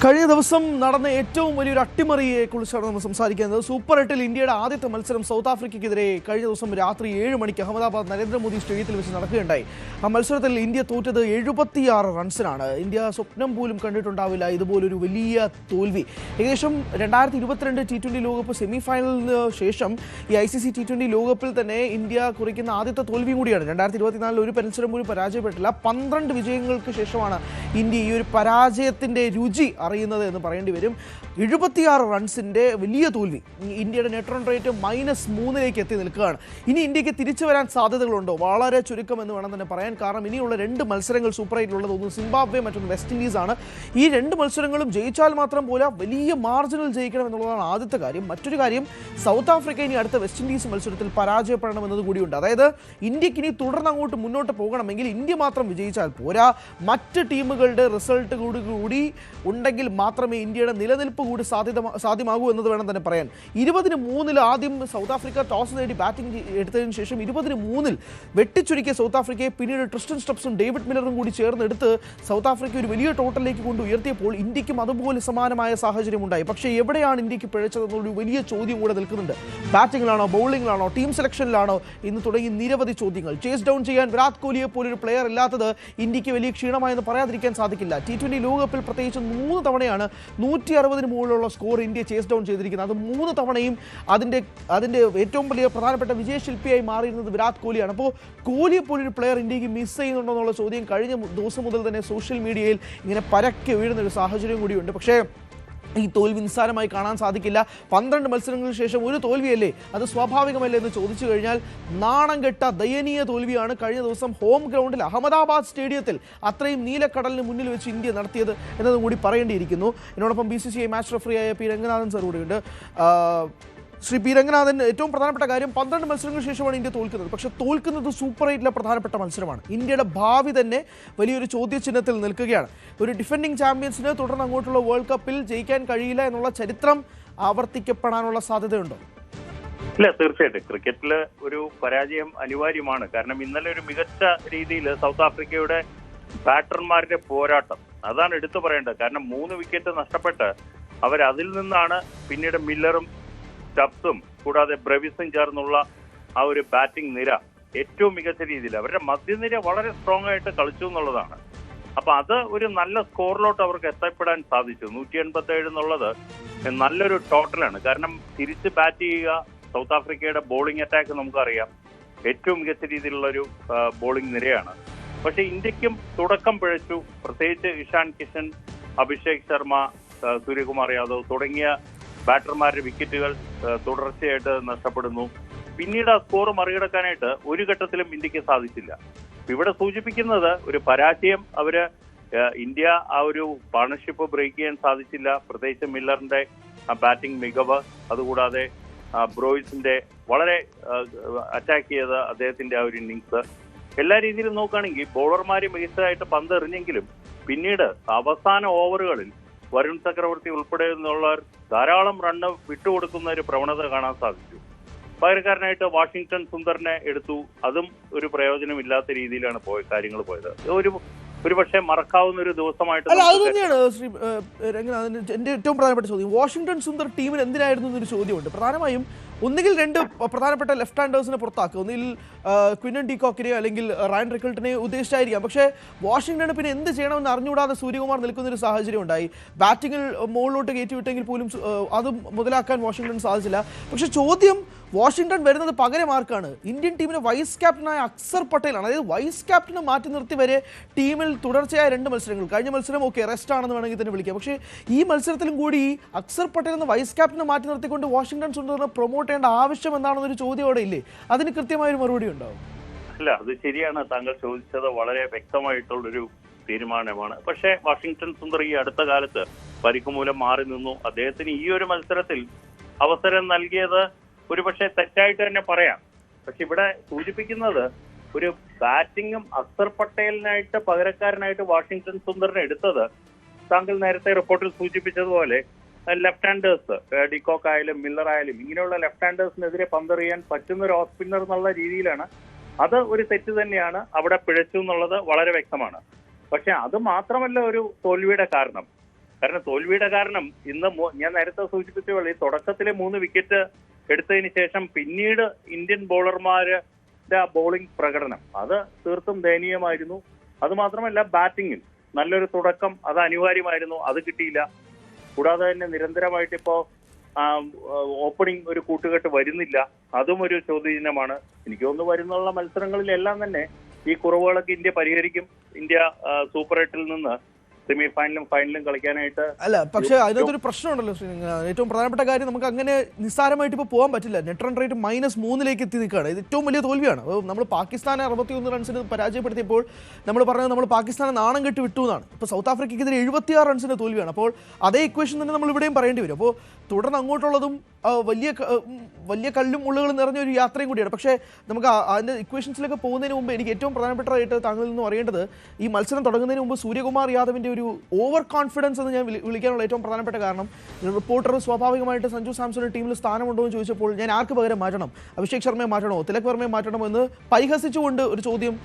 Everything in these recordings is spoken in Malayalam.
കഴിഞ്ഞ ദിവസം നടന്ന ഏറ്റവും വലിയൊരു അട്ടിമറിയെ കുറിച്ചാണ് നമ്മൾ സംസാരിക്കുന്നത്. സൂപ്പർ 8-ൽ ഇന്ത്യയുടെ ആദ്യത്തെ മത്സരം സൗത്ത് ആഫ്രിക്കയ്ക്കെതിരെ കഴിഞ്ഞ ദിവസം രാത്രി 7 മണിക്ക് അഹമ്മദാബാദ് നരേന്ദ്രമോദി സ്റ്റേഡിയത്തിൽ വെച്ച് നടക്കുകയുണ്ടായി. ആ മത്സരത്തിൽ ഇന്ത്യ തോറ്റത് 76 റൺസിനാണ്. ഇന്ത്യ സ്വപ്നം പോലും കണ്ടിട്ടുണ്ടാവില്ല ഇതുപോലൊരു വലിയ തോൽവി. ഏകദേശം 2022 T20 ലോകകപ്പ് സെമി ഫൈനലിന് ശേഷം ഈ ICC T20 ലോകകപ്പിൽ തന്നെ ഇന്ത്യ കുറിക്കുന്ന ആദ്യത്തെ തോൽവി കൂടിയാണ്. 2024 ഒരു മത്സരം പോലും പരാജയപ്പെട്ടില്ല. 12 വിജയങ്ങൾക്ക് ശേഷമാണ് ഇന്ത്യ ഈ ഒരു പരാജയത്തിൻ്റെ രുചി അറിയുന്നത് എന്ന് പറയേണ്ടി വരും. 76 റൺസിൻ്റെ വലിയ തോൽവി. ഇന്ത്യയുടെ നെറ്റ് റൺ റേറ്റ് -3 എത്തി നിൽക്കുകയാണ്. ഇനി ഇന്ത്യക്ക് തിരിച്ചു വരാൻ സാധ്യതകളുണ്ടോ? വളരെ ചുരുക്കം എന്ന് വേണം തന്നെ പറയാൻ. കാരണം ഇനിയുള്ള 2 മത്സരങ്ങൾ സൂപ്പർ 8-ലുള്ളത് ഒന്ന് സിംബാബ്വെ, മറ്റൊന്ന് വെസ്റ്റ് ഇൻഡീസാണ്. ഈ 2 മത്സരങ്ങളും ജയിച്ചാൽ മാത്രം പോലെ വലിയ മാർജിനിൽ ജയിക്കണം എന്നുള്ളതാണ് ആദ്യത്തെ കാര്യം. മറ്റൊരു കാര്യം, സൗത്ത് ആഫ്രിക്ക ഇനി അടുത്ത വെസ്റ്റ് ഇൻഡീസ് മത്സരത്തിൽ പരാജയപ്പെടണമെന്നത് കൂടിയുണ്ട്. അതായത് ഇന്ത്യക്ക് ഇനി തുടർന്ന് അങ്ങോട്ട് മുന്നോട്ട് പോകണമെങ്കിൽ ഇന്ത്യ മാത്രം വിജയിച്ചാൽ പോരാ, മറ്റ് ടീമുകളുടെ റിസൾട്ട് കൂടി ഉണ്ടെങ്കിൽ മാത്രമേ ഇന്ത്യയുടെ നിലനിൽപ്പ് കൂടി സാധ്യമാകൂ എന്നത് വേണം തന്നെ പറയാൻ. 20-3 ആദ്യം സൗത്ത് ആഫ്രിക്ക ടോസ് നേടി ബാറ്റിംഗ് എടുത്തതിന് ശേഷം 20-3 വെട്ടിച്ചുരുക്കിയ സൗത്ത് ആഫ്രിക്കയെ പിന്നീട് ട്രിസ്റ്റൻ സ്റ്റബ്സും ഡേവിഡ് മില്ലറും കൂടി ചേർന്നെടുത്ത് സൗത്ത് ആഫ്രിക്ക ഒരു വലിയ ടോട്ടലിലേക്ക് കൊണ്ട് ഉയർത്തിയപ്പോൾ ഇന്ത്യക്കും അതുപോലെ സമാനമായ സാഹചര്യം ഉണ്ടായി. പക്ഷേ എവിടെയാണ് ഇന്ത്യക്ക് പിഴച്ചതെന്നൊരു വലിയ ചോദ്യം കൂടെ നിൽക്കുന്നുണ്ട്. ബാറ്റിംഗിലാണോ, ബൗളിംഗിലാണോ, ടീം സെലക്ഷനിലാണോ എന്ന് തുടങ്ങി നിരവധി ചോദ്യങ്ങൾ. ചേസ് ഡൗൺ ചെയ്യാൻ വിരാട് കോഹ്ലിയെ പോലൊരു പ്ലെയർ ഇല്ലാത്തത് ഇന്ത്യക്ക് വലിയ ക്ഷീണമായെന്ന് പറയാതിരിക്കാൻ സാധിക്കില്ല. T20 ലോകകപ്പിൽ പ്രത്യേകിച്ച് 3 തവണയാണ് 160 മുകളിലുള്ള സ്കോർ ഇന്ത്യ ചേസ് ഡൗൺ ചെയ്തിരിക്കുന്നത്. അത് 3 തവണയും അതിൻ്റെ ഏറ്റവും വലിയ പ്രധാനപ്പെട്ട വിജയശില്പിയായി മാറിയിരുന്നത് വിരാട് കോഹ്ലിയാണ്. അപ്പോൾ കോഹ്ലിയെ പോലൊരു പ്ലെയർ ഇന്ത്യക്ക് മിസ് ചെയ്യുന്നുണ്ടോ എന്നുള്ള ചോദ്യം കഴിഞ്ഞ ദിവസം മുതൽ തന്നെ സോഷ്യൽ മീഡിയയിൽ ഇങ്ങനെ പരക്കെ വീഴുന്ന ഒരു സാഹചര്യം കൂടിയുണ്ട്. പക്ഷേ ഈ തോൽവി നിസ്സാരമായി കാണാൻ സാധിക്കില്ല. 12 മത്സരങ്ങൾക്ക് ശേഷം ഒരു തോൽവിയല്ലേ, അത് സ്വാഭാവികമല്ലേ എന്ന് ചോദിച്ചു കഴിഞ്ഞാൽ നാണം കെട്ട ദയനീയ തോൽവിയാണ് കഴിഞ്ഞ ദിവസം ഹോം ഗ്രൗണ്ടിൽ അഹമ്മദാബാദ് സ്റ്റേഡിയത്തിൽ അത്രയും നീലക്കടലിന് മുന്നിൽ വെച്ച് ഇന്ത്യ നടത്തിയത് എന്നതും കൂടി പറയേണ്ടിയിരിക്കുന്നു. എന്നോടൊപ്പം BCCI മാച്ച് റഫറിയായ പി രംഗനാഥൻ സാർ കൂടിയുണ്ട്. ശ്രീ പി രംഗനാഥൻ, ഏറ്റവും പ്രധാനപ്പെട്ട കാര്യം 12 മത്സരങ്ങൾക്ക് ശേഷമാണ് ഇന്ത്യ തോൽക്കുന്നത്. പക്ഷേ തോൽക്കുന്നത് സൂപ്പർ 8-ലെ പ്രധാനപ്പെട്ട മത്സരമാണ്. ഇന്ത്യയുടെ ഭാവി തന്നെ വലിയൊരു ചോദ്യചിഹ്നത്തിൽ നിൽക്കുകയാണ്. ഒരു ഡിഫെൻഡിങ് ചാമ്പ്യൻസിന് തുടർന്ന് അങ്ങോട്ടുള്ള വേൾഡ് കപ്പിൽ ജയിക്കാൻ കഴിയില്ല എന്നുള്ള ചരിത്രം ആവർത്തിക്കപ്പെടാനുള്ള സാധ്യതയുണ്ടോ? ഇല്ല, തീർച്ചയായിട്ടും ക്രിക്കറ്റിൽ ഒരു പരാജയം അനിവാര്യമാണ്. കാരണം ഇന്നലെ ഒരു മികച്ച രീതിയിൽ സൗത്ത് ആഫ്രിക്കയുടെ ബാറ്റർമാരുടെ പോരാട്ടം അതാണ് എടുത്തു പറയേണ്ടത്. കാരണം 3 വിക്കറ്റ് നഷ്ടപ്പെട്ട് അവരതിൽ നിന്നാണ് പിന്നീട് മില്ലറും സ്റ്റബ്സും കൂടാതെ ബ്രെവിസും ചേർന്നുള്ള ആ ഒരു ബാറ്റിംഗ് നിര ഏറ്റവും മികച്ച രീതിയിൽ അവരുടെ മധ്യനിര വളരെ സ്ട്രോങ് ആയിട്ട് കളിച്ചു എന്നുള്ളതാണ്. അപ്പൊ അത് ഒരു നല്ല സ്കോറിലോട്ട് അവർക്ക് എത്തപ്പെടാൻ സാധിച്ചു. 187 എന്നുള്ളത് നല്ലൊരു ടോട്ടലാണ്. കാരണം തിരിച്ച് ബാറ്റ് ചെയ്യുക, സൗത്ത് ആഫ്രിക്കയുടെ ബോളിംഗ് അറ്റാക്ക് നമുക്കറിയാം ഏറ്റവും മികച്ച രീതിയിലുള്ള ഒരു ബോളിംഗ് നിരയാണ്. പക്ഷെ ഇന്ത്യക്കും തുടക്കം പിഴച്ചു. പ്രത്യേകിച്ച് ഇഷാൻ കിഷൻ, അഭിഷേക് ശർമ്മ, സൂര്യകുമാർ യാദവ് തുടങ്ങിയ ബാറ്റർമാരുടെ വിക്കറ്റുകൾ തുടർച്ചയായിട്ട് നഷ്ടപ്പെടുന്നു. പിന്നീട് ആ സ്കോർ മറികടക്കാനായിട്ട് ഒരു ഘട്ടത്തിലും ഇന്ത്യക്ക് സാധിച്ചില്ല. ഇവിടെ സൂചിപ്പിക്കുന്നത് ഒരു പരാജയം ഇന്ത്യ ആ ഒരു പാർട്ണർഷിപ്പ് ബ്രേക്ക് ചെയ്യാൻ സാധിച്ചില്ല. പ്രത്യേകിച്ച് മില്ലറിന്റെ ബാറ്റിംഗ് മികവ്, അതുകൂടാതെ ബ്രോയിസിന്റെ വളരെ അറ്റാക്ക് ചെയ്ത അദ്ദേഹത്തിന്റെ ആ ഒരു ഇന്നിങ്സ്, എല്ലാ രീതിയിലും നോക്കുകയാണെങ്കിൽ ബോളർമാര് മികച്ചതായിട്ട് പന്ത് എറിഞ്ഞെങ്കിലും പിന്നീട് അവസാന ഓവറുകളിൽ വരുൺ ചക്രവർത്തി ഉൾപ്പെടെയുള്ളവർ ധാരാളം റണ്ണ് വിട്ടുകൊടുക്കുന്ന ഒരു പ്രവണത കാണാൻ സാധിച്ചു. പകരക്കാരനായിട്ട് വാഷിംഗ്ടൺ സുന്ദറിനെ എടുത്തു. അതും ഒരു പ്രയോജനമില്ലാത്ത രീതിയിലാണ് കാര്യങ്ങൾ പോയത്. ഒരു പക്ഷേ മറക്കാവുന്ന ഒരു ദിവസമായിട്ട് അത് തന്നെയാണ് ശ്രീ രംഗനാഥൻ. എൻ്റെ ഏറ്റവും പ്രധാനപ്പെട്ട ചോദ്യം, വാഷിംഗ്ടൺ സുന്ദർ ടീമിൽ എന്തിനായിരുന്നു എന്നൊരു ചോദ്യമുണ്ട്. പ്രധാനമായും ഒന്നുകിൽ 2 പ്രധാനപ്പെട്ട ലെഫ്റ്റ് ഹാൻഡേഴ്സിനെ പുറത്താക്കുക, ഒന്നിൽ ക്വിന്റൻ ഡി-കോക്കിനെയോ അല്ലെങ്കിൽ റയൻ റിക്കിൾട്ടനെയോ ഉദ്ദേശിച്ചായിരിക്കാം. പക്ഷേ വാഷിംഗ്ടണ് പിന്നെ എന്ത് ചെയ്യണമെന്ന് അറിഞ്ഞുകൂടാതെ സൂര്യകുമാർ നിൽക്കുന്നൊരു സാഹചര്യം ഉണ്ടായി. ബാറ്റിങ്ങിൽ മുകളിലോട്ട് കയറ്റിവിട്ടെങ്കിൽ പോലും അത് മുതലാക്കാൻ വാഷിംഗ്ടൺ സാധിച്ചില്ല. പക്ഷേ ചോദ്യം, വാഷിംഗ്ടൺ വരുന്നത് പകരം ആർക്കാണ്? ഇന്ത്യൻ ടീമിന് വൈസ് ക്യാപ്റ്റനായ അക്സർ പട്ടേലാണ്. അതായത് വൈസ് ക്യാപ്റ്റനെ മാറ്റി നിർത്തി വരെ ടീമിൽ തുടർച്ചയായ 2 മത്സരങ്ങൾ, കഴിഞ്ഞ മത്സരം റെസ്റ്റ് ആണെന്ന് വേണമെങ്കിൽ തന്നെ വിളിക്കാം. പക്ഷേ ഈ മത്സരത്തിലും കൂടി അക്സർ പട്ടേൽ എന്ന വൈസ് ക്യാപ്റ്റനെ മാറ്റി നിർത്തിക്കൊണ്ട് വാഷിംഗ്ടൺ സുന്ദറിനെ പ്രൊമോട്ട് ചെയ്യേണ്ട ആവശ്യം എന്താണെന്നൊരു ചോദ്യം അവിടെ ഇല്ലേ? അതിന് കൃത്യമായൊരു മറുപടി ഉണ്ടാവും. അല്ല, അത് ശരിയാണ്. താങ്കൾ ചോദിച്ചത് വളരെ വ്യക്തമായിട്ടുള്ളൊരു തീരുമാനമാണ്. പക്ഷേ വാഷിംഗ്ടൺ സുന്ദർ ഈ അടുത്ത കാലത്ത് പരിക്ക് മൂലം മാറി നിന്നു. അദ്ദേഹത്തിന് ഈ ഒരു മത്സരത്തിൽ അവസരം നൽകിയത് ഒരുപക്ഷെ തെറ്റായിട്ട് തന്നെ പറയാം. പക്ഷെ ഇവിടെ സൂചിപ്പിക്കുന്നത് ഒരു ബാറ്റിങ്ങും അക്സർ പട്ടേലിനായിട്ട് പകരക്കാരനായിട്ട് വാഷിംഗ്ടൺ സുന്ദറിനെ എടുത്തത് താങ്കൾ നേരത്തെ റിപ്പോർട്ടിൽ സൂചിപ്പിച്ചതുപോലെ ലെഫ്റ്റ് ഹാൻഡേഴ്സ്, ഡിക്കോക്ക് ആയാലും മില്ലർ ആയാലും ഇങ്ങനെയുള്ള ലെഫ്റ്റ് ഹാൻഡേഴ്സിനെതിരെ പന്തെറിയാൻ പറ്റുന്ന ഒരു ഓഫ് സ്പിന്നർ എന്നുള്ള രീതിയിലാണ്. അത് ഒരു തെറ്റ് തന്നെയാണ്. അവിടെ പിഴച്ചു എന്നുള്ളത് വളരെ വ്യക്തമാണ്. പക്ഷെ അത് മാത്രമല്ല ഒരു തോൽവിയുടെ കാരണം. കാരണം തോൽവിയുടെ കാരണം ഇന്ന് ഞാൻ നേരത്തെ സൂചിപ്പിച്ച പോലെ ഈ തുടക്കത്തിലെ 3 വിക്കറ്റ് എടുത്തതിന് ശേഷം പിന്നീട് ഇന്ത്യൻ ബോളർമാരുടെ ബോളിംഗ് പ്രകടനം അത് തീർത്തും ദയനീയമായിരുന്നു. അത് മാത്രമല്ല ബാറ്റിംഗിൽ നല്ലൊരു തുടക്കം അത് അനിവാര്യമായിരുന്നു, അത് കിട്ടിയില്ല. കൂടാതെ തന്നെ നിരന്തരമായിട്ട് ഇപ്പോ ഓപ്പണിംഗ് ഒരു കൂട്ടുകെട്ട് വരുന്നില്ല, അതും ഒരു ചോദ്യചിഹ്നമാണ്. എനിക്ക് തോന്നുന്നു വരുന്നുള്ള മത്സരങ്ങളിലെല്ലാം തന്നെ ഈ കുറവുകളൊക്കെ ഇന്ത്യ പരിഹരിക്കും. ഇന്ത്യ സൂപ്പർ 8-ൽ നിന്ന് സെമി ഫൈനലും ഫൈനലും കളിക്കാനായിട്ട്. അല്ല, പക്ഷേ അതിനകത്തൊരു പ്രശ്നമുണ്ടല്ലോ ശ്രീനിങ്ങ. ഏറ്റവും പ്രധാനപ്പെട്ട കാര്യം, നമുക്ക് അങ്ങനെ നിസ്സാരമായിട്ട് ഇപ്പോൾ പോകാൻ പറ്റില്ല. നെറ്റ് റൺ റേറ്റ് -3 എത്തി നിൽക്കുകയാണ്. ഇത് ഏറ്റവും വലിയ തോൽവിയാണ്. നമ്മൾ പാകിസ്ഥാനെ 61 റൺസിന് പരാജയപ്പെടുത്തിയപ്പോൾ നമ്മൾ പറഞ്ഞത് നമ്മൾ പാകിസ്ഥാനെ നാണം കെട്ടി വിട്ടു എന്നാണ്. ഇപ്പോൾ സൗത്ത് ആഫ്രിക്കയ്ക്കെതിരെ 76 റൺസിൻ്റെ തോൽവിയാണ്. അപ്പോൾ അതേ ഇക്വേഷൻ തന്നെ നമ്മൾ ഇവിടെയും പറയേണ്ടി വരും. അപ്പോൾ തുടർന്ന് അങ്ങോട്ടുള്ളതും വലിയ കല്ലും മുള്ളുകളും നിറഞ്ഞ ഒരു യാത്രയും കൂടിയാണ്. പക്ഷേ നമുക്ക് അതിൻ്റെ ഇക്വേഷൻസിലേക്ക് പോകുന്നതിന് മുമ്പ് എനിക്ക് ഏറ്റവും പ്രധാനപ്പെട്ടതായിട്ട് താങ്കളിൽ നിന്ന് അറിയേണ്ടത്, ഈ മത്സരം തുടങ്ങുന്നതിന് മുമ്പ് സൂര്യകുമാർ യാദവിൻ്റെ ഒരു ഓവർ കോൺഫിഡൻസ് എന്ന് ഞാൻ വിളിക്കാനുള്ള ഏറ്റവും പ്രധാനപ്പെട്ട കാരണം, റിപ്പോർട്ടർ സ്വാഭാവികമായിട്ട് സഞ്ജു സാംസൺ ടീമിൽ സ്ഥാനമുണ്ടോ എന്ന് ചോദിച്ചപ്പോൾ ഞാൻ ആർക്ക് പകരം മാറ്റണം, അഭിഷേക് ശർമ്മയെ മാറ്റണോ, തിലക് വർമ്മയെ മാറ്റണോ എന്ന് പരിഹസിച്ചുകൊണ്ട് ഒരു ചോദ്യം,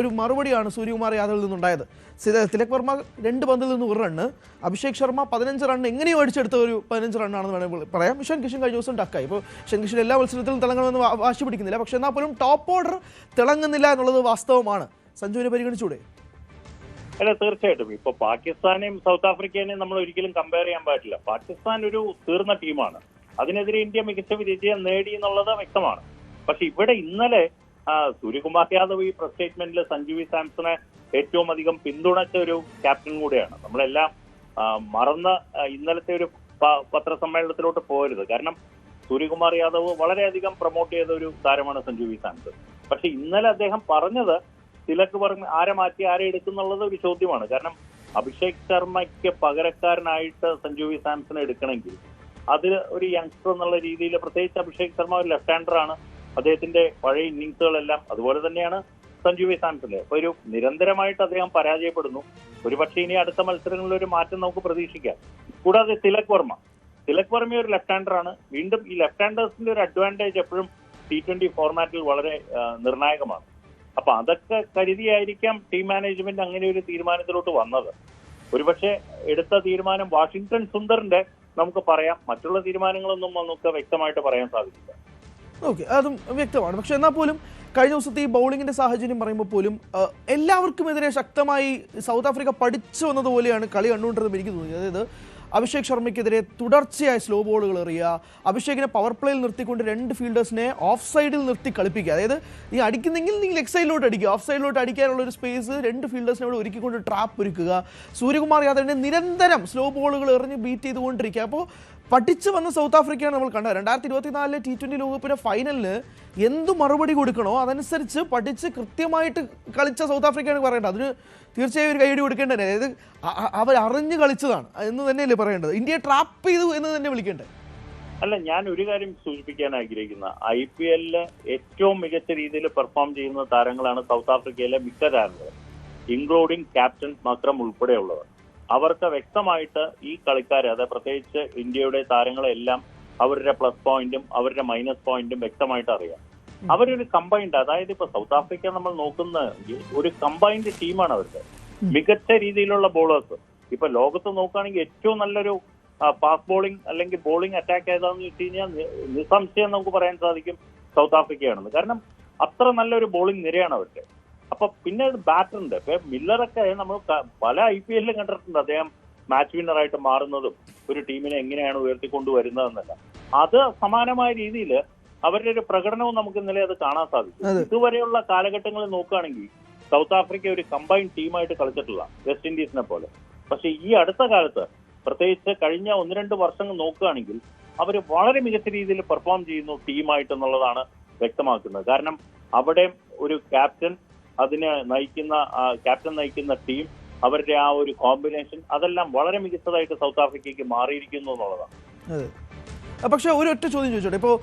ഒരു മറുപടിയാണ് സൂര്യകുമാർ യാദവിൽ നിന്നുണ്ടായത്. തിലക് വർമ്മ 2 പന്തിൽ നിന്ന് 1 റണ്ണ്, അഭിഷേക് ശർമ്മ 15 റണ്ണ് എങ്ങനെയോ അടിച്ചെടുത്ത ഒരു 15 റണ്ണാണെന്ന് വേണമെങ്കിൽ പറയാം. ഇഷാൻ കിഷൻ കഴിഞ്ഞ ദിവസം ടക്കായി. ഇപ്പോൾ ഇഷാൻ കിഷൻ എല്ലാ മത്സരത്തിലും തിളങ്ങണമെന്ന് വാശി പിടിക്കുന്നില്ല. പക്ഷെ എന്നാൽ പോലും ടോപ്പ് ഓർഡർ തിളങ്ങുന്നില്ല എന്നുള്ളത് വാസ്തവമാണ്. സഞ്ജുവിനെ പരിഗണിച്ചൂടെ? അല്ല, തീർച്ചയായിട്ടും. ഇപ്പൊ പാകിസ്ഥാനെയും സൗത്ത് ആഫ്രിക്കനെയും നമ്മൾ ഒരിക്കലും കമ്പയർ ചെയ്യാൻ പറ്റില്ല. പാകിസ്ഥാൻ ഒരു തീർന്ന ടീമാണ്, അതിനെതിരെ ഇന്ത്യ മികച്ച വിജയം നേടി എന്നുള്ളത് വ്യക്തമാണ്. പക്ഷെ ഇവിടെ ഇന്നലെ സൂര്യകുമാർ യാദവ് ഈ പ്രസ് സ്റ്റേറ്റ്മെന്റിൽ സഞ്ജു സാംസണെ ഏറ്റവും അധികം പിന്തുണച്ച ഒരു ക്യാപ്റ്റൻ കൂടെയാണ്. നമ്മളെല്ലാം മറന്ന് ഇന്നലത്തെ ഒരു പത്രസമ്മേളനത്തിലോട്ട് പോകരുത്. കാരണം സൂര്യകുമാർ യാദവ് വളരെയധികം പ്രൊമോട്ട് ചെയ്ത ഒരു താരമാണ് സഞ്ജു സാംസൺ. പക്ഷെ ഇന്നലെ അദ്ദേഹം പറഞ്ഞത് തിലക് വർമ്മ ആരെ മാറ്റി ആരെ എടുക്കുന്നുള്ളത് ഒരു ചോദ്യമാണ്. കാരണം അഭിഷേക് ശർമ്മയ്ക്ക് പകരക്കാരനായിട്ട് സഞ്ജു സാംസൺ എടുക്കണമെങ്കിൽ അതിൽ ഒരു യങ്സ്റ്റർ എന്നുള്ള രീതിയിൽ, പ്രത്യേകിച്ച് അഭിഷേക് ശർമ്മ ഒരു ലെഫ്റ്റ് ഹാൻഡറാണ്, അദ്ദേഹത്തിന്റെ പഴയ ഇന്നിങ്സുകളെല്ലാം അതുപോലെ തന്നെയാണ് സഞ്ജു സാംസണ്. അപ്പൊ ഒരു നിരന്തരമായിട്ട് അദ്ദേഹം പരാജയപ്പെടുന്നു. ഒരുപക്ഷെ ഇനി അടുത്ത മത്സരങ്ങളിൽ ഒരു മാറ്റം നമുക്ക് പ്രതീക്ഷിക്കാം. കൂടാതെ തിലക് വർമ്മ ഒരു ലെഫ്റ്റ് ഹാൻഡറാണ്. വീണ്ടും ഈ ലെഫ്റ്റ് ഹാൻഡേഴ്സിന്റെ ഒരു അഡ്വാൻറ്റേജ് എപ്പോഴും T20 ഫോർമാറ്റിൽ വളരെ നിർണായകമാണ്. അപ്പൊ അതൊക്കെ കരുതിയായിരിക്കാം ടീം മാനേജ്മെന്റ് അങ്ങനെ ഒരു തീരുമാനത്തിലോട്ട് വന്നത്. ഒരുപക്ഷെ എടുത്ത തീരുമാനം വാഷിംഗ്ടൺ സുന്ദറിന്റെ നമുക്ക് പറയാം, മറ്റുള്ള തീരുമാനങ്ങളൊന്നും നമുക്ക് വ്യക്തമായിട്ട് പറയാൻ സാധിക്കില്ല. ഓക്കെ, അതും വ്യക്തമാണ്. പക്ഷെ എന്നാൽ പോലും കഴിഞ്ഞ ദിവസത്തെ ഈ ബൗളിങ്ങിന്റെ സാഹചര്യം പറയുമ്പോൾ പോലും എല്ലാവർക്കുമെതിരെ ശക്തമായി സൗത്ത് ആഫ്രിക്ക പഠിച്ചു വന്നതുപോലെയാണ് കളി കണ്ടുകൊണ്ടിരുന്നത് എനിക്ക് തോന്നി. അതായത് അഭിഷേക് ശർമ്മയ്ക്കെതിരെ തുടർച്ചയായി സ്ലോ ബോളുകൾ എറിയുക, അഭിഷേകിനെ പവർ പ്ലേയിൽ നിർത്തിക്കൊണ്ട് 2 ഫീൽഡേഴ്സിനെ ഓഫ് സൈഡിൽ നിർത്തി കളിപ്പിക്കുക. അതായത് നീ അടിക്കുന്നെങ്കിൽ നീ ലെഗ് സൈഡിലോട്ട് അടിക്കുക, ഓഫ് സൈഡിലോട്ട് അടിക്കാനുള്ള ഒരു സ്പേസ് 2 ഫീൽഡേഴ്സിനെ അവിടെ ഒരുക്കിക്കൊണ്ട് ട്രാപ്പ് ഒരുക്കുക. സൂര്യകുമാർ യാദവിനെ നിരന്തരം സ്ലോ ബോളുകൾ എറിഞ്ഞ് ബീറ്റ് ചെയ്തുകൊണ്ടിരിക്കുക. അപ്പോൾ പഠിച്ചു വന്ന സൗത്ത് ആഫ്രിക്കയാണ് നമ്മൾ കണ്ടത്. 2024 T20 ലോകകപ്പിന്റെ ഫൈനലിന് എന്തു മറുപടി കൊടുക്കണോ അതനുസരിച്ച് പഠിച്ച് കൃത്യമായിട്ട് കളിച്ച സൗത്ത് ആഫ്രിക്കയാണ് പറയേണ്ടത്. അതിന് തീർച്ചയായും ഒരു കൈയടി കൊടുക്കേണ്ടത്. അതായത് അവർ അറിഞ്ഞ് കളിച്ചതാണ് എന്ന് തന്നെയല്ലേ പറയേണ്ടത്. ഇന്ത്യയെ ട്രാപ്പ് ചെയ്തു എന്ന് തന്നെ വിളിക്കേണ്ടത്. അല്ല, ഞാൻ ഒരു കാര്യം സൂചിപ്പിക്കാൻ ആഗ്രഹിക്കുന്ന, IPL ഏറ്റവും മികച്ച രീതിയിൽ പെർഫോം ചെയ്യുന്ന താരങ്ങളാണ് സൗത്ത് ആഫ്രിക്കയിലെ മിക്ക താരങ്ങൾ, ഇൻക്ലൂഡിംഗ് ക്യാപ്റ്റൻ മക്രം ഉൾപ്പെടെയുള്ളവർ. അവർക്ക് വ്യക്തമായിട്ട് ഈ കളിക്കാരെ, അതായത് പ്രത്യേകിച്ച് ഇന്ത്യയുടെ താരങ്ങളെല്ലാം അവരുടെ പ്ലസ് പോയിന്റും അവരുടെ മൈനസ് പോയിന്റും വ്യക്തമായിട്ട് അറിയാം. അവരൊരു കമ്പൈൻഡ്, അതായത് ഇപ്പൊ സൗത്ത് ആഫ്രിക്ക നമ്മൾ നോക്കുന്ന ഒരു കമ്പൈൻഡ് ടീമാണ് അവരുടെ. മികച്ച രീതിയിലുള്ള ബോളേഴ്സ്. ഇപ്പൊ ലോകത്ത് നോക്കുകയാണെങ്കിൽ ഏറ്റവും നല്ലൊരു പാസ് ബോളിംഗ് അല്ലെങ്കിൽ ബോളിംഗ് അറ്റാക്ക് ഏതാന്ന് വെച്ച് കഴിഞ്ഞാൽ നിസ്സംശയം നമുക്ക് പറയാൻ സാധിക്കും സൗത്ത് ആഫ്രിക്കയാണെന്ന്. കാരണം അത്ര നല്ലൊരു ബോളിംഗ് നിരയാണ് അവർക്ക്. അപ്പൊ പിന്നെ ബാറ്ററുണ്ട്. ഇപ്പൊ മില്ലറൊക്കെ നമ്മൾ പല IPL കണ്ടിട്ടുണ്ട്, അദ്ദേഹം മാച്ച് വിന്നറായിട്ട് മാറുന്നതും ഒരു ടീമിനെ എങ്ങനെയാണ് ഉയർത്തിക്കൊണ്ടുവരുന്നതെന്നല്ല. അത് സമാനമായ രീതിയിൽ അവരുടെ ഒരു പ്രകടനവും നമുക്ക് ഇന്നലെ അത് കാണാൻ സാധിക്കും. ഇതുവരെയുള്ള കാലഘട്ടങ്ങളിൽ നോക്കുകയാണെങ്കിൽ സൗത്ത് ആഫ്രിക്ക ഒരു കമ്പൈൻഡ് ടീമായിട്ട് കളിച്ചിട്ടില്ല, വെസ്റ്റ് ഇൻഡീസിനെ പോലെ. പക്ഷെ ഈ അടുത്ത കാലത്ത്, പ്രത്യേകിച്ച് കഴിഞ്ഞ 1-2 വർഷങ്ങൾ നോക്കുകയാണെങ്കിൽ അവർ വളരെ മികച്ച രീതിയിൽ പെർഫോം ചെയ്യുന്നു ടീമായിട്ടെന്നുള്ളതാണ് വ്യക്തമാക്കുന്നത്. കാരണം അവിടെ ഒരു ക്യാപ്റ്റൻ, അതിനെ ക്യാപ്റ്റൻ നയിക്കുന്ന ടീം, അവരുടെ ആ ഒരു കോമ്പിനേഷൻ, അതെല്ലാം വളരെ മികച്ചതായിട്ട് സൗത്ത് ആഫ്രിക്കയ്ക്ക് മാറിയിരിക്കുന്നു എന്നുള്ളതാണ്. പക്ഷേ ഒരു ഒറ്റ ചോദ്യം ചോദിച്ചോട്ടെ, ഇപ്പോൾ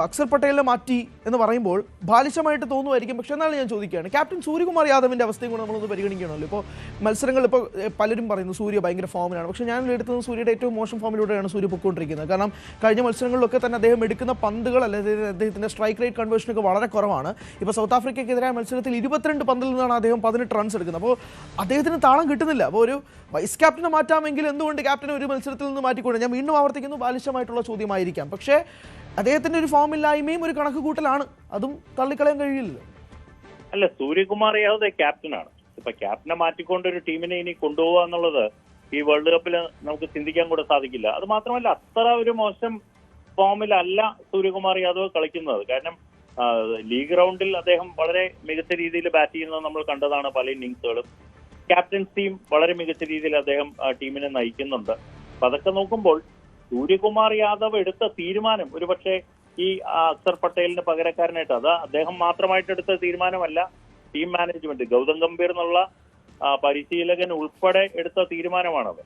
അക്സർ പട്ടേലിനെ മാറ്റി എന്ന് പറയുമ്പോൾ ബാലിശമായിട്ട് തോന്നുമായിരിക്കും. പക്ഷേ എന്നാലും ഞാൻ ചോദിക്കുകയാണ്, ക്യാപ്റ്റൻ സൂര്യകുമാർ യാദവിൻ്റെ അവസ്ഥയും കൂടെ നമ്മളൊന്ന് പരിഗണിക്കണമല്ലോ. ഇപ്പോൾ മത്സരങ്ങൾ ഇപ്പോൾ പലരും പറയുന്നു സൂര്യ ഭയങ്കര ഫോമിലാണ്, പക്ഷേ ഞാൻ എടുത്തത് സൂര്യയുടെ ഏറ്റവും മോശം ഫോമിലൂടെയാണ് സൂര്യ പൊയ്ക്കൊണ്ടിരിക്കുന്നത്. കാരണം കഴിഞ്ഞ മത്സരങ്ങളിലൊക്കെ തന്നെ അദ്ദേഹം എടുക്കുന്ന പന്തുകൾ അല്ലെങ്കിൽ അദ്ദേഹത്തിൻ്റെ സ്ട്രൈക്ക് റേറ്റ് കൺവേർഷനൊക്കെ വളരെ കുറവാണ്. ഇപ്പോൾ സൗത്ത് ആഫ്രിക്കയ്ക്കെതിരായ മത്സരത്തിൽ 22 പന്തിൽ നിന്നാണ് അദ്ദേഹം 18 റൺസ് എടുക്കുന്നത്. അപ്പോൾ അദ്ദേഹത്തിന് താളം കിട്ടുന്നില്ല. അപ്പോൾ ഒരു വൈസ് ക്യാപ്റ്റനെ മാറ്റാമെങ്കിൽ എന്തുകൊണ്ട് ക്യാപ്റ്റനെ ഒരു മത്സരത്തിൽ നിന്ന് മാറ്റിക്കൊണ്ട്, ഞാൻ വീണ്ടും ആവർത്തിക്കുന്നു, ബാലിശമായിട്ടുള്ള ചോദ്യമായിരിക്കാം. പക്ഷേ അദ്ദേഹത്തിന്റെ ഒരു ഫോമില്ലായ്മയും ഒരു കണക്ക് കൂട്ടലാണ്, അതും തള്ളിക്കളയാൻ കഴിയില്ലല്ലോ. അല്ല, സൂര്യകുമാർ യാദവ് ക്യാപ്റ്റനാണ്. ഇപ്പൊ ക്യാപ്റ്റനെ മാറ്റിക്കൊണ്ട് ഒരു ടീമിനെ ഇനി കൊണ്ടുപോകുക എന്നുള്ളത് ഈ വേൾഡ് കപ്പിൽ നമുക്ക് ചിന്തിക്കാൻ കൂടെ സാധിക്കില്ല. അത് മാത്രമല്ല, അത്ര ഒരു മോശം ഫോമിലല്ല സൂര്യകുമാർ യാദവ് കളിക്കുന്നത്. കാരണം ലീഗ് റൗണ്ടിൽ അദ്ദേഹം വളരെ മികച്ച രീതിയിൽ ബാറ്റ് ചെയ്യുന്നത് നമ്മൾ കണ്ടതാണ് പല ഇന്നിങ്സുകളും. ക്യാപ്റ്റൻസിയും വളരെ മികച്ച രീതിയിൽ അദ്ദേഹം ടീമിനെ നയിക്കുന്നുണ്ട്. അപ്പൊ അതൊക്കെ നോക്കുമ്പോൾ സൂര്യകുമാർ യാദവ് എടുത്ത തീരുമാനം ഒരുപക്ഷെ ഈ അക്സർ പട്ടേലിന് പകരക്കാരനായിട്ട്, അത് അദ്ദേഹം മാത്രമായിട്ട് എടുത്ത തീരുമാനമല്ല, ടീം മാനേജ്മെന്റ് ഗൗതം ഗംഭീർ എന്നുള്ള പരിശീലകൻ ഉൾപ്പെടെ എടുത്ത തീരുമാനമാണത്.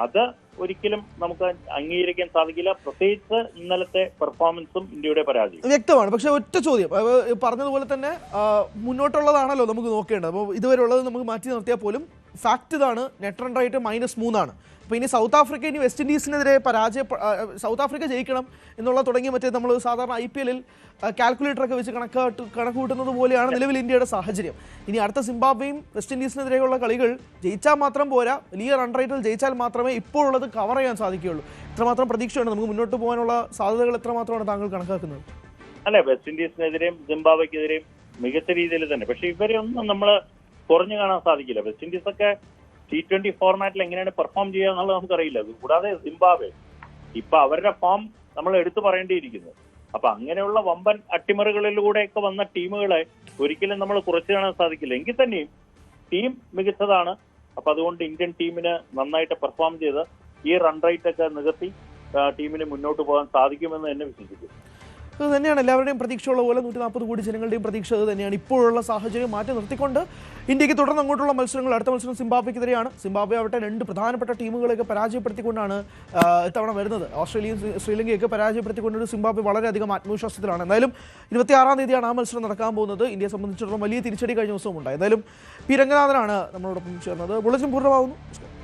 അത് ഒരിക്കലും നമുക്ക് അംഗീകരിക്കാൻ സാധിക്കില്ല, പ്രത്യേകിച്ച് ഇന്നലത്തെ പെർഫോമൻസും ഇന്ത്യയുടെ പരാജയം വ്യക്തമാണ്. പക്ഷെ ഒറ്റ ചോദ്യം, പറഞ്ഞതുപോലെ തന്നെ മുന്നോട്ടുള്ളതാണല്ലോ നമുക്ക് നോക്കേണ്ടത്. അപ്പോൾ ഇതുവരെ ഉള്ളത് നമുക്ക് മാറ്റി നിർത്തിയാൽ പോലും ഫാക്ട് ഇതാണ്, നെറ്റ് റൺ റേറ്റ് -3. അപ്പോൾ ഇനി സൗത്ത് ആഫ്രിക്ക ഇനി വെസ്റ്റ് ഇൻഡീസിനെതിരെ സൗത്ത് ആഫ്രിക്ക ജയിക്കണം എന്നുള്ള തുടങ്ങിയ മറ്റേ നമ്മൾ സാധാരണ IPL-ൽ കാൽക്കുലേറ്ററൊക്കെ വെച്ച് കണക്ക് കൂട്ടുന്നത് പോലെയാണ് നിലവിൽ ഇന്ത്യയുടെ സാഹചര്യം. ഇനി അടുത്ത സിംബാബ്വേയും വെസ്റ്റ് ഇൻഡീസിനെതിരെയുള്ള കളികൾ ജയിച്ചാൽ മാത്രം പോരാ, വലിയ റൺ റേറ്റിൽ ജയിച്ചാൽ മാത്രമേ ഇപ്പോഴുള്ളത് കവർ ചെയ്യാൻ സാധിക്കുകയുള്ളൂ. എത്രമാത്രം പ്രതീക്ഷയാണ് നമുക്ക് മുന്നോട്ട് പോകാനുള്ള സാധ്യതകൾ എത്രമാത്രമാണ് താങ്കൾ കണക്കാക്കുന്നത്? അല്ലെ, വെസ്റ്റ് ഇൻഡീസിനെതിരെയും സിംബാബ്വേക്കെതിരെയും മികച്ച രീതിയിൽ തന്നെ. പക്ഷെ ഇവരെ ഒന്നും നമ്മൾ കുറഞ്ഞു കാണാൻ സാധിക്കില്ല. വെസ്റ്റ് ഇൻഡീസ് ഒക്കെ T20 ഫോർമാറ്റിൽ എങ്ങനെയാണ് പെർഫോം ചെയ്യുക എന്നുള്ളത് നമുക്കറിയില്ല. കൂടാതെ സിംബാബ്വെ ഇപ്പൊ അവരുടെ ഫോം നമ്മൾ എടുത്തു പറയേണ്ടിയിരിക്കുന്നു. അപ്പൊ അങ്ങനെയുള്ള വമ്പൻ അട്ടിമറികളിലൂടെയൊക്കെ വന്ന ടീമുകളെ ഒരിക്കലും നമ്മൾ കുറച്ചു കാണാൻ സാധിക്കില്ല. എങ്കിൽ തന്നെയും ടീം മികച്ചതാണ്. അപ്പൊ അതുകൊണ്ട് ഇന്ത്യൻ ടീമിന് നന്നായിട്ട് പെർഫോം ചെയ്ത് ഈ റൺ റേറ്റ് ഒക്കെ നികത്തി ടീമിന് മുന്നോട്ട് പോകാൻ സാധിക്കുമെന്ന് തന്നെ വിശ്വസിക്കുന്നു. അത് തന്നെയാണ് എല്ലാവരുടെയും പ്രതീക്ഷയുള്ള പോലെ 140 കോടി ജനങ്ങളുടെയും പ്രതീക്ഷ അത് തന്നെയാണ്. ഇപ്പോഴുള്ള സാഹചര്യം മാറ്റി നിർത്തിക്കൊണ്ട് ഇന്ത്യക്ക് തുടർന്ന് അങ്ങോട്ടുള്ള മത്സരങ്ങൾ, അടുത്ത മത്സരം സിംബാബ്വേക്കെതിരെയാണ്. സിംബാബ്വെ ആവട്ടെ 2 പ്രധാനപ്പെട്ട ടീമുകളെയൊക്കെ പരാജയപ്പെടുത്തിക്കൊണ്ടാണ് ഇത്തവണ വരുന്നത്. ഓസ്ട്രേലിയയും ശ്രീലങ്കയൊക്കെ പരാജയപ്പെടുത്തിക്കൊണ്ടൊരു സിംബാബ്വെ വളരെയധികം ആത്മവിശ്വാസത്തിലാണ്. എന്തായാലും 26-ാം തീയതിയാണ് ആ മത്സരം നടക്കാൻ പോകുന്നത്. ഇന്ത്യയെ സംബന്ധിച്ചിടത്തോളം വലിയ തിരിച്ചടി കഴിഞ്ഞ ദിവസവും ഉണ്ടായി. എന്തായാലും പി രംഗനാഥനാണ് നമ്മളോടൊപ്പം ചേർന്നത്. ബുള്ളറ്റിൻ പൂർണ്ണമാകുന്നു.